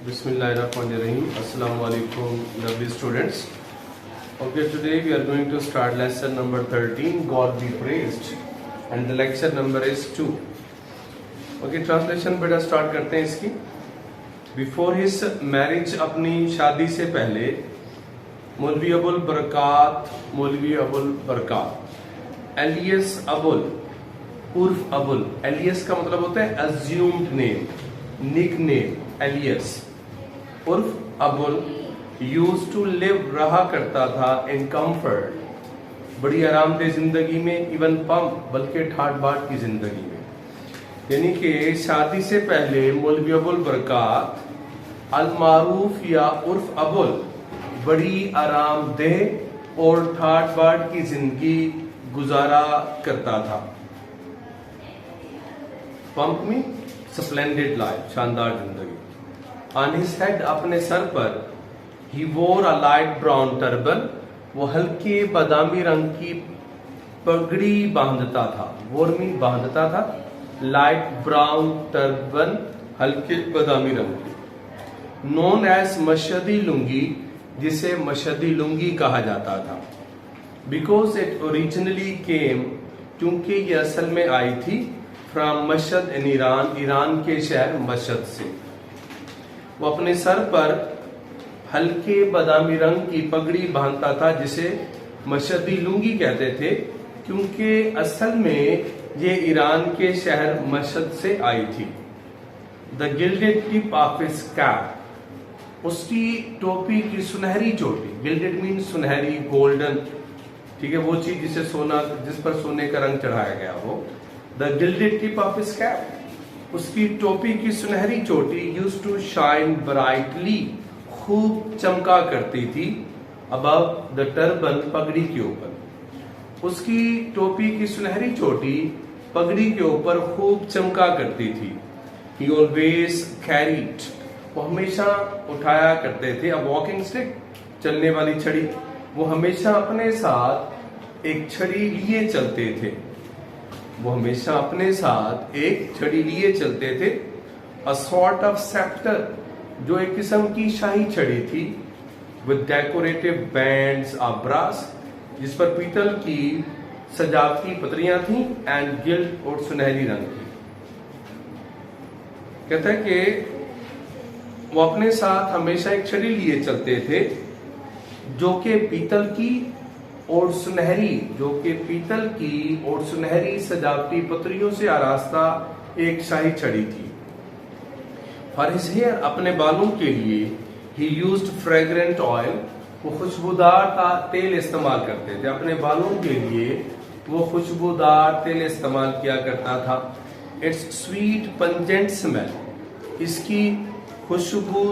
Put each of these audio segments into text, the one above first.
Bismillahirrahmanirrahim. Assalamu alaikum, lovely students. Okay, today we are going to start lesson number 13, God be praised, and the lecture number is 2. Okay, translation बेटा start करते हैं इसकी. Before his marriage, अपनी शादी से पहले मौलवी Abul बरकात alias Abul उर्फ अबुल. एलियस का मतलब होता है assumed name, nickname. एलियस उर्फ अबुल यूज टू लिव रहा करता था इन कंफर्ट, बड़ी आरामदेह जिंदगी में, इवन पंप बल्कि ठाट बाट की जिंदगी में. यानी कि शादी से पहले मौलवी अबुल बरकात अल मारूफ या उर्फ अबुल बड़ी आरामदेह और ठाट बाट की जिंदगी गुजारा करता था. पंप में स्प्लेंडेड लाइफ, शानदार जिंदगी. ऑन हिज हेड, अपने सर पर, ही वोर अ लाइट ब्राउन टर्बन, वो हल्के बादामी रंग की पगड़ी बांधता था. वोर में बांधता था, लाइट ब्राउन टर्बन, हल्के बादामी रंग की. नोन एज मशदी लुंगी, जिसे मशदी लुंगी कहा जाता था. बिकॉज इट ओरिजिनली केम, क्योंकि ये असल में आई थी, फ्रॉम मशद इन ईरान, ईरान के शहर मशद से. वो अपने सर पर हल्के बादामी रंग की पगड़ी बांधता था, जिसे मशदी लुंगी कहते थे, क्योंकि असल में ये ईरान के शहर मशद से आई थी. The gilded tip of his cap, उसकी टोपी की सुनहरी चोटी. गिल्डेड मीन सुनहरी, गोल्डन, ठीक है, वो चीज जिसे सोना, जिस पर सोने का रंग चढ़ाया गया हो. The gilded tip of his cap, उसकी टोपी की सुनहरी चोटी यूज टू शाइन ब्राइटली, खूब चमका करती थी, अबव द टर्बन, पगड़ी के ऊपर. उसकी टोपी की सुनहरी चोटी पगड़ी के ऊपर खूब चमका करती थी. ही ऑलवेज कैरीड, वो हमेशा उठाया करते थे, अ वॉकिंग स्टिक, चलने वाली छड़ी. वो हमेशा अपने साथ एक छड़ी लिए चलते थे. वो हमेशा अपने साथ एक छड़ी लिए चलते थे. अ सॉर्ट ऑफ सेप्टर, जो एक किस्म की शाही छड़ी थी, with decorative bands of brass, जिस पर पीतल की सजावटी पतरियां थी, एंड गिल्ड, और सुनहरी रंग की. कहता है कि वो अपने साथ हमेशा एक छड़ी लिए चलते थे, जो कि पीतल की और सुनहरी, सजावटी पत्रियों से आरास्ता एक शाही छड़ी थी. फॉर हिज हेयर, अपने बालों के लिए, ही यूज्ड फ्रेग्रेंट ऑयल, वो खुशबूदार तेल इस्तेमाल करते थे. अपने बालों के लिए वो खुशबूदार तेल इस्तेमाल किया करता था. इट्स स्वीट पंजेंट स्मेल, इसकी खुशबू,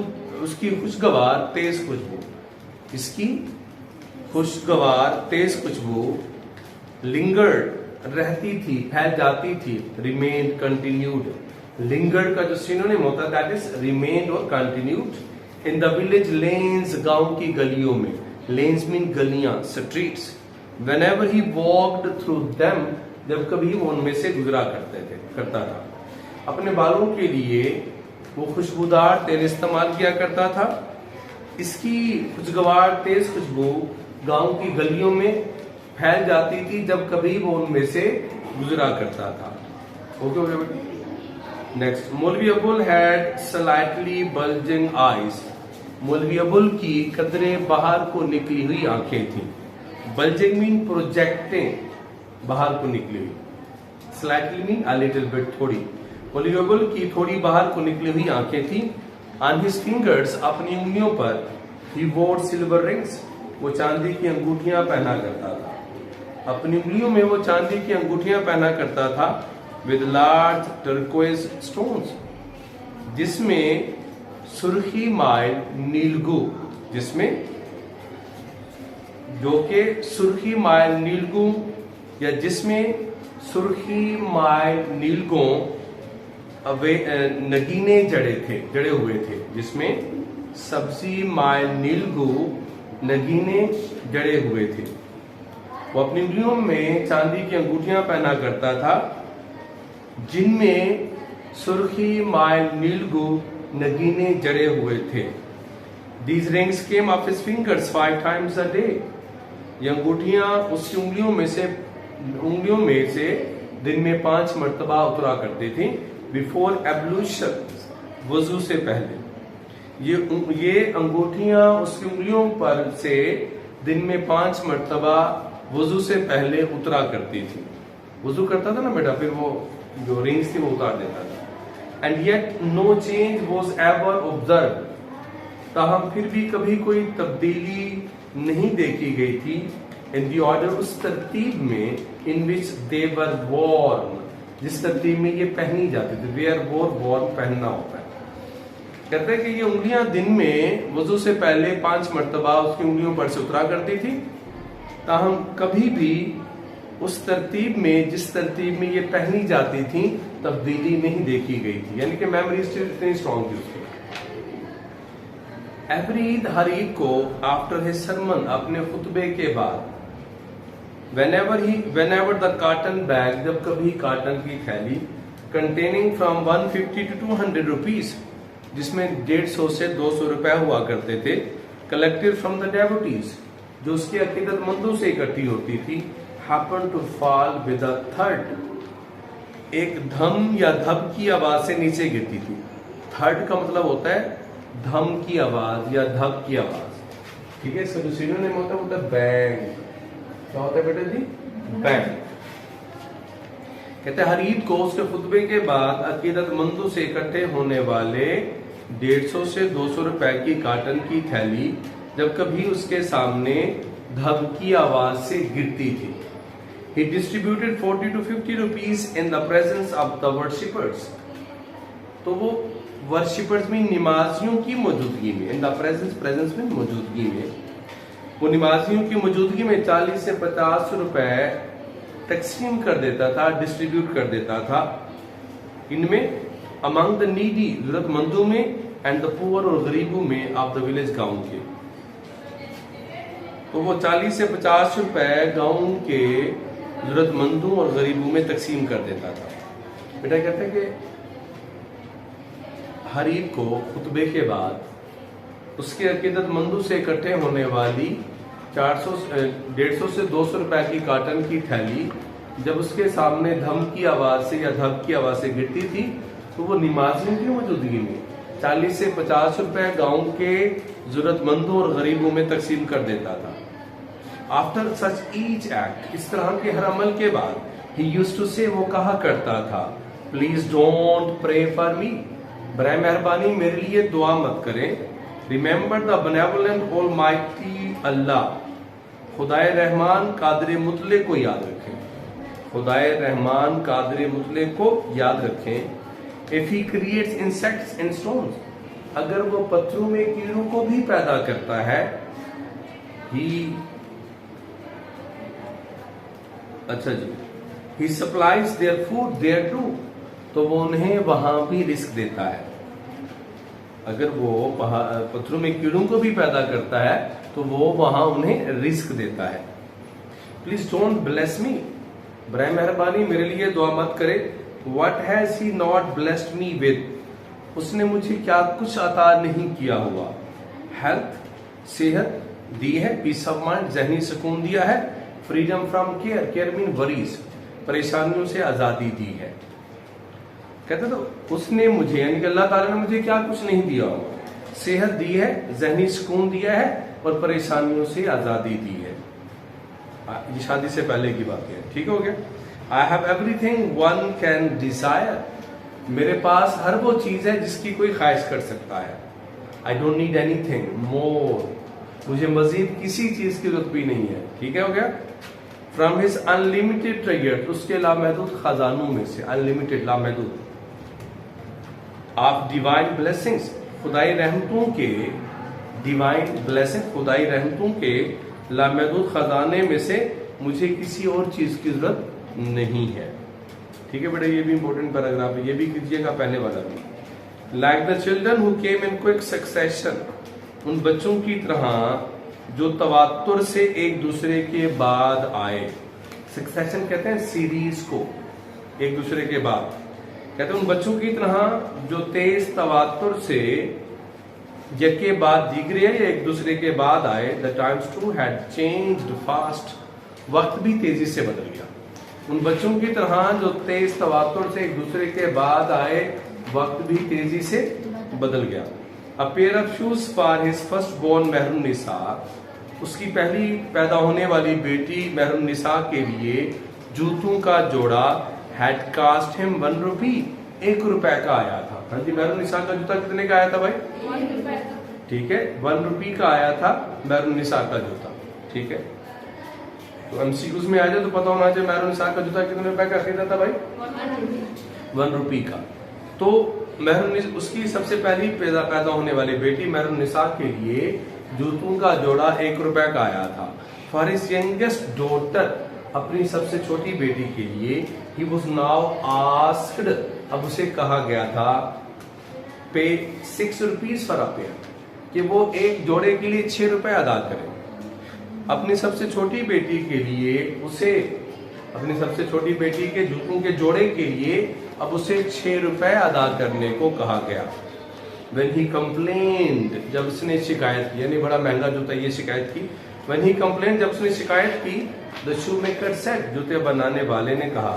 उसकी खुशगवार तेज खुशबू, इसकी खुशगवार तेज खुशबू, लिंगर्ड, रहती थी, फैल जाती थी, रिमेन्ड, कंटिन्यूड. लिंगर्ड का जो सिनोनिम होता है दैट इज रिमेन्ड और continued. In the village lens, गांव की गलियों में. लेन्स मीन गलियां, streets. Whenever he walked through them, जब कभी वो उनमें से गुजरा करता था. अपने बालों के लिए वो खुशबूदार तेल इस्तेमाल किया करता था. इसकी खुशगवार तेज खुशबू गांव की गलियों में फैल जाती थी, जब कभी वो उनमें से गुजरा करता था. ओके. नेक्स्ट, मौलवी Abul had slightly bulging eyes, मौलवी अबुल की कदरे बाहर को निकली हुई आंखें थी. बल्जिंग मीन प्रोजेक्टिंग, बाहर को निकली हुई. Slightly mean a little bit, थोड़ी. मौलवी अबुल की थोड़ी बाहर को निकली हुई आंखें थी. ऑन हिज फिंगर्स, अपनी उंगलियों पर, ही वोर सिल्वर रिंग्स, वो चांदी की अंगूठियां पहना करता था. अपनी उंगलियों में वो चांदी की अंगूठियां पहना करता था, विद लार्ज टर्कोइज स्टोन्स, जिसमें सुर्खी माइल नीलगू, जिसमें, जो के सुर्खी माइल नीलगू, या जिसमें सुर्खी माइल नीलगों नगीने जड़े हुए थे, जिसमें सब्जी माइल नीलगू नगीने जड़े हुए थे. वो अपनी उंगलियों में चांदी की अंगूठियां पहना करता था, जिनमें सुर्खी माइल नीलगू नगीने जड़े हुए थे। These rings came off his fingers 5 times a day. ये अंगूठियां उसकी उंगलियों में से दिन में 5 मर्तबा उतरा करती थी। बिफोर एब्लूशन, वजू से पहले ये अंगूठियां उसकी उंगलियों पर से दिन में 5 मर्तबा वजू से पहले उतरा करती थी। वजू करता था ना बेटा, फिर वो जो रिंग्स थी वो उतार देता था। And yet no change was ever observe, ताहम फिर भी कभी कोई तब्दीली नहीं देखी गई थी। इन दी ऑर्डर, उस तरतीब में, इन विच दे वर वॉर्न, जिस तरतीब में ये पहनी जाती थी। वेयर वोर, वॉर्न पहनना होता है। कहते हैं कि ये उंगलियां दिन में वजू से पहले 5 मर्तबा उसकी उंगलियों पर से उतरा करती थी, ताहम कभी भी उस तरतीब में, जिस तरतीब में ये पहनी जाती थी, तब्दीली नहीं देखी गई थी। यानी कि मेमोरी स्टिल इतनी स्ट्रॉन्ग थी उसकी। एवरी ईद, हर ईद को, आफ्टर हिज सरमन, अपने खुतबे के बाद, whenever the cotton bag, जब कभी काटन की थैली, containing from 150 to 200 rupees, जिसमें 150 से 200 रुपए हुआ करते थे, collected from the devotees, जो उसके अकीदतमंदों से इकट्ठी होती थी, happened to fall with a thud, एक धम या धब की आवाज से नीचे गिरती थी। थर्ड का मतलब होता है धम की आवाज या धब की आवाज, ठीक है। इसका जो सिनोनिम होता है वो होता है बैंग। क्या होता है बेटा जी? बैंग। कहते हैं हर ईद को उसके खुतबे के बाद अकीदतमंदों से इकट्ठे होने वाले 150 से 200 रुपए की काटन की थैली जब कभी उसके सामने धब की आवाज से गिरती थी। He distributed 40 to 50 rupees in the presence of the worshippers. तो वो वर्शिपर्स में, नमाजियों की मौजूदगी में, इन द प्रेजेंस में, मौजूदगी में, वो नमाजियों की मौजूदगी में 40 से 50 रुपए तकसीम कर देता था, डिस्ट्रीब्यूट कर देता था इनमें, अमंग द नीडी, जरूरतमंदों में, एंड द पुअर, और गरीबों में, ऑफ द विलेज, गांव के। तो वो 40 से 50 रुपए गांव के जरूरतमंदों और गरीबों में तकसीम कर देता था। बेटा कहते हैं कि हर ईद को खुतबे के बाद उसके अकीदतमंदों से इकट्ठे होने वाली 150 से 200 रुपए की काटन की थैली जब उसके सामने धम की आवाज से या धब की आवाज से गिरती थी, तो वो नमाजियों की मौजूदगी में 40 से 50 रुपए गांव के जरूरतमंदों और गरीबों में तकसीम कर देता था। आफ्टर सच ईच एक्ट, इस तरह के हर अमल के बाद, ही यूज्ड टू से, वो कहा करता था, please don't pray for me, बराए मेहरबानी मेरे लिए दुआ मत करें। Remember the benevolent almighty Allah, खुदाए रहमान कादिर मुतले को याद रखें, खुदाए रहमान कादिर मुतले को याद रखें। If he creates insects and stones, अगर वो पत्थरों में कीड़ों को भी पैदा करता है, ही, अच्छा जी, he supplies their food there too, तो वो उन्हें वहां भी रिस्क देता है। अगर वो पत्थरों में कीड़ों को भी पैदा करता है तो वो वहां उन्हें रिस्क देता है। प्लीज डोंट ब्लेस मी, बराए मेहरबानी मेरे लिए दुआ मत करे। What has he not blessed me with, उसने मुझे क्या कुछ अता नहीं किया हुआ। हेल्थ, सेहत दी है, पीस ऑफ माइंड, जहनी सुकून दिया है, freedom from care, care mean worries, परेशानियों से आजादी दी है। कहते तो उसने मुझे, यानी कि अल्लाह ताला ने मुझे क्या कुछ नहीं दिया हुआ। सेहत दी है, जहनी सुकून दिया है, और परेशानियों से आजादी दी है। ये शादी से पहले की बात है, ठीक हो गया। I have everything one can desire, मेरे पास हर वो चीज है जिसकी कोई ख्वाहिश कर सकता है। I don't need anything more, मुझे मजीद किसी चीज की जरूरत भी नहीं है, ठीक है, हो गया। फ्रॉम हिज अनलिमिटेड ट्रेजर, उसके लामहदूद खजानों में से, अनलिमिटेड, लामहदूद, ऑफ डिवाइन ब्लेसिंग्स, खुदाई रहमतों के, डिवाइन ब्लेसिंग, खुदाई रहमतों के लामहदूद खजाने में से मुझे किसी और चीज की जरूरत नहीं है, ठीक है बेटा। ये भी इंपॉर्टेंट पैराग्राफ है, ये भी कीजिएगा, पहले वाला भी। Like the children who came in quick succession, उन बच्चों की तरह जो तवातुर से एक दूसरे के बाद आए। सक्सेशन कहते हैं सीरीज को, एक दूसरे के बाद। कहते उन बच्चों की तरह जो तेज तवातुर से यके बाद दीगरे या एक दूसरे के बाद आए, the times too had changed fast, वक्त भी तेजी से बदल गया। उन बच्चों की तरह जो तेज तवातुर से एक दूसरे के बाद आए, वक्त भी तेजी से बदल गया। A pair of shoes for his first born Mehrunnisa, उसकी पहली पैदा होने वाली बेटी महरुन्निसा के लिए जूतों का जोड़ा हैड कास्ट हिम 1 रुपी, 1 रुपए का आया था। हाँ जी, महरुन्निसा का जूता कितने का आया था भाई? 1 रुपए। ठीक है, 1 रुपी का आया था महरुन्निसा का जूता। ठीक है, तो एमसीक्यूज में आ जाए तो पता होना चाहिए महरुन्निसा का जूता कितने रुपए का खरीदा था भाई? 1 रुपी का। तो महरुन्निसा, उसकी सबसे पहली पैदा होने वाली बेटी महरुन्निसा के लिए जूतों का जोड़ा 1 रुपए का आया था। फॉर हिज यंगेस्ट डॉटर, अपनी सबसे छोटी बेटी के लिए, ही वाज नाउ आस्क्ड, अब उसे कहा गया था, पे 6 रुपीज फॉर अ पेयर, कि वो एक जोड़े के लिए 6 रुपए अदा करे। अपनी सबसे छोटी बेटी के लिए उसे, अपनी सबसे छोटी बेटी के जूतों के जोड़े के लिए अब उसे 6 रुपए अदा करने को कहा गया। When he complained, जब उसने शिकायत की, यानी बड़ा महंगा जूता, ये शिकायत की। When he complained, जब उसने शिकायत की, the shoemaker said, जूते बनाने वाले ने कहा,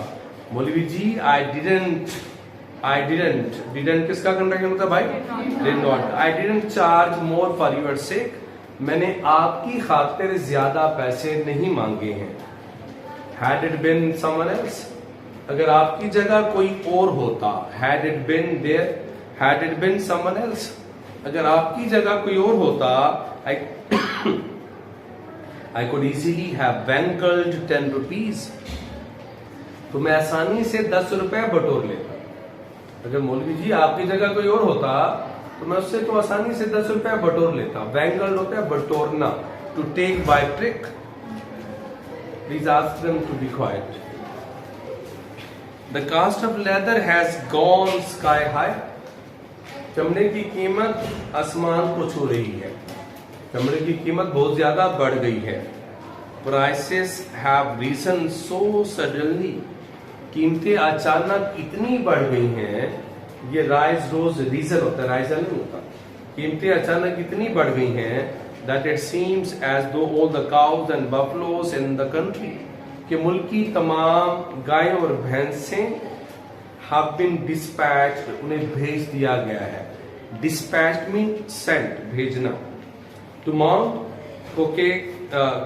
मौलवी जी, I didn't किसका कंट्रैक्शन होता है भाई? Did not. I didn't charge more for your sake. मैंने आपकी खातिर ज्यादा पैसे नहीं मांगे हैं। Had it been someone else, अगर आपकी जगह कोई और होता, had it been someone else, अगर आपकी जगह कोई और होता, I could easily have bankled 10 rupees, तो मैं आसानी से 10 रुपए बटोर लेता। अगर मौलवी जी आपकी जगह कोई और होता तो मैं उससे तो आसानी से 10 रुपए बटोर लेता। बैंकल्ड होता है बटोरना, to take by trick. Please ask them to be quiet. The cost of leather has gone sky high, चमड़े की कीमत आसमान को छू रही है। चमड़े की कीमत बहुत ज्यादा बढ़ गई है। Prices have risen so suddenly, कीमतें अचानक इतनी बढ़ गई हैं। ये राइज रोज रीजन होता है, राइजन नहीं होता। कीमतें अचानक इतनी बढ़ गई हैं that it seems as though all the cows and buffaloes in the country, कि मुल्क की तमाम गायें और भैंसें have been dispatched, उन्हें भेज दिया गया है। dispatched means sent, भेजना। to Mount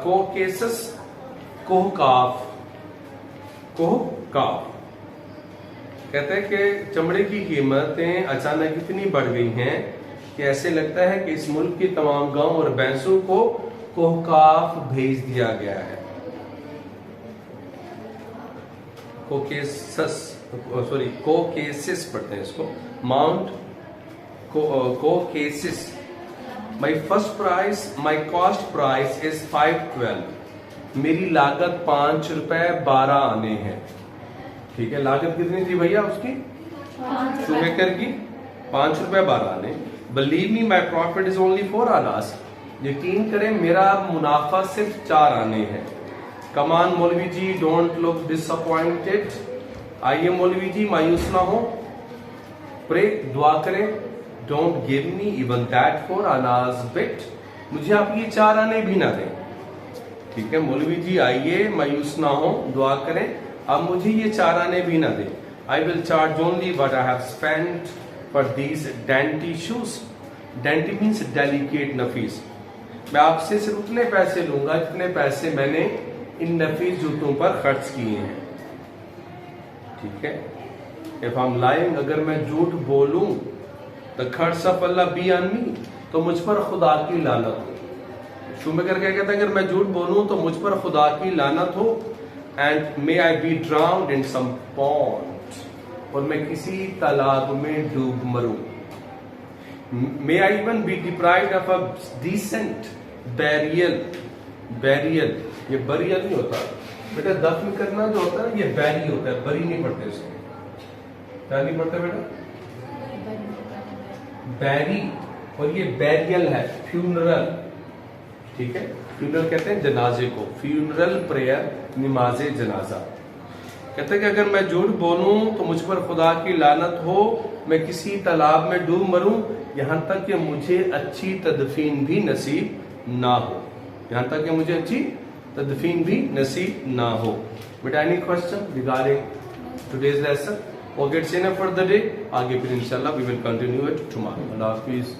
Caucasus, कोहकाफ, कहते हैं कि चमड़े की कीमतें अचानक इतनी बढ़ गई हैं कि ऐसे लगता है कि इस मुल्क की तमाम गांव और भैंसों को कोहकाफ भेज दिया गया है। कोकेसिस पढ़ते हैं इसको, Mount Caucasus. My cost price is 512, मेरी लागत 5 रुपए 12 आने हैं। ठीक है, लागत कितनी थी भैया उसकी? शूमेकर की 5 रुपए 12 आने। Believe me my profit is only 4 Anas, यकीन करें मेरा मुनाफा सिर्फ 4 आने हैं। कमान मौलवी जी, डोंट लुक डिसअपॉइंटेड, आइए मौलवी जी मायूस ना हो, प्रे, दुआ करें। Don't give me even that 4 annas bit, मुझे आप ये 4 आने भी ना दें। ठीक है मौलवी जी, आइए मायूस ना हो, दुआ करें, अब मुझे ये 4 आने भी ना दें। I will charge only what I have spent for these dainty shoes. Dainty means delicate, नफीस। मैं आपसे सिर्फ उतने पैसे लूंगा जितने पैसे मैंने इन नफीस जूतों पर खर्च किए हैं। ठीक है, इफ आई एम लाइंग, अगर मैं झूठ बोलूं, the curse of Allah be on me, तो मुझ पर खुदा की लानत हो। शूमेकर क्या कहता है, अगर मैं झूठ बोलूं तो मुझ पर खुदा की लानत हो। And may I be drowned in some pond, और मैं किसी तालाब में डूब मरूं। May I even be deprived of a decent burial. Burial, ये बरियल नहीं होता बेटा, दफन करना जो होता है ये बैरी होता है, बरी नहीं पढ़ते इसको। क्या नहीं पढ़ते बेटा? बैरी, और ये बैरियल है, फ्यूनरल। ठीक है, फ्यूनरल कहते हैं जनाजे को, फ्यूनरल प्रेयर, नमाज जनाजा। कहते हैं कि अगर मैं झूठ बोलूं तो मुझ पर खुदा की लानत हो, मैं किसी तालाब में डूब मरूं, यहां तक कि मुझे अच्छी तदफीन भी नसीब ना हो, यहां तक कि मुझे अच्छी तदफीन भी नसीब ना हो। But any question regarding today's lesson? Okay, it's enough for the day. आगे फिर इंशाल्लाह we will continue it tomorrow. अल्लाह हाफिज।